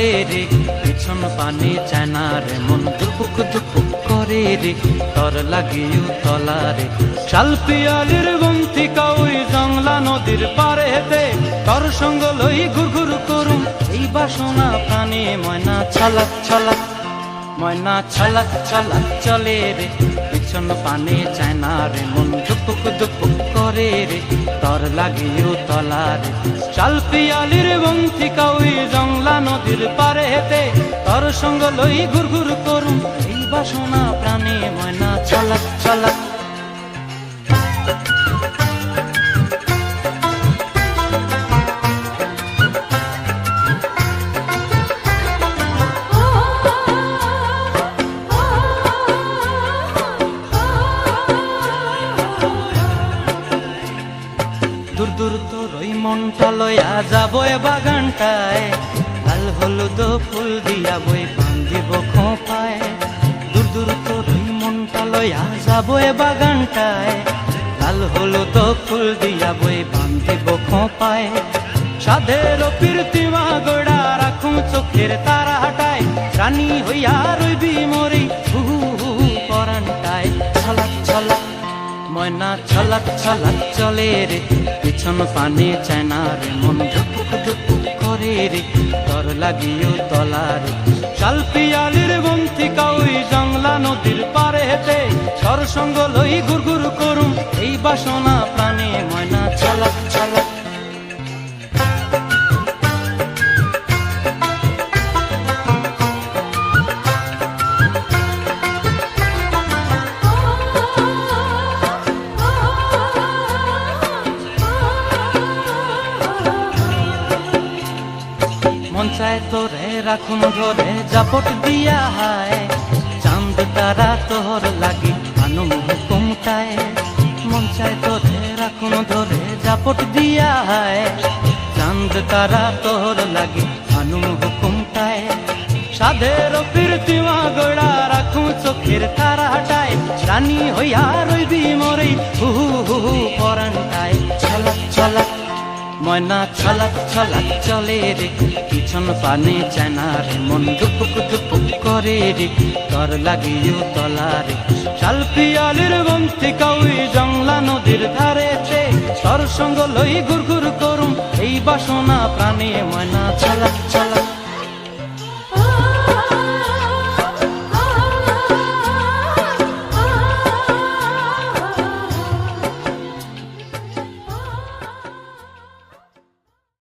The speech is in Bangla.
চলে রে, পিছন পানে চায় না রে, মন দুপুক দুপুক করে রে, তর লাগিও তলা রে। শাল পিয়ালির বন্তিকা ওই জংলা নদীর পারে হেতে, তর সঙ্গ লই ঘুর ঘুর করুম এই বাসনা প্রাণে। ময়না ছলাক ছলাক, ময়না ছলাক ছলাক চলে রে, পিছন পানে চায় না রে, মন দুপুক দুপুক করে রে, তর লাগিও তলা রে। শাল পিয়ালির বন্তিকা ওই জংলা নদীর পারে হেতে, তর সঙ্গ লই ঘুর ঘুর করুম এই বাসনা প্রাণে। ময়না ছলাক ছলাক। দূর দূর তোর ওই মনটা লইয়া যাবো এ বাগানটায়, লাল হলুদ ফুল দিয়া বই বান্ধিব খোঁপায়। দূর দূর তোর ওই মনটা লইয়া যাবো এ বাগানটায়, লাল হলুদ ফুল দিয়া বই বান্ধিব খোঁপায়। সাধের প্রীতিমা গোড়া রাখুম চোখের তারা হাটায়, রানী হইয়া রইবি মরি হু হু পরানটায়। ছলাক ছলাক, ময়না ছলাক ছলাক চলে রে, পিছন পানে চায় না রে, মন ধুপুক ধুপুক করে রে, তর লাগিও তলা রে। শাল পিয়ালির বন্তিকা ওই জংলা নদীর পারে হেতে, তর সঙ্গ লই ঘুর ঘুর করুম এই বাসনা প্রাণে। ময়না ছলাক ছলাক। মন চায় তোরে রাখুন ধরে জাপট দিয়া হায়, চাঁদ তারা তোর লাগি আনুম হুকুমটায়। মন চায় তোরে রাখুন ধরে জাপট দিয়া হায়, চাঁদ তারা তোর লাগি আনুম হুকুমটায়। সাধের প্রীতিমা গোড়া রাখুম চোখের তারা হাটায়, রানী হইয়া রইবি মরে হু হু হু পরানটায়। ছলাক ছলাক, ময়না ছলাক ছলাক চলে রে, পিছন পানে চায় না রে, মন দুপুক দুপুক করে রে, তর লাগিও তলা রে। শাল পিয়ালির বন্তিকা ওই জংলা নদীর ধারেতে, তর সঙ্গ লই ঘুর ঘুর করুম এই বাসনা প্রাণে। ময়না ছলাক ছলাক।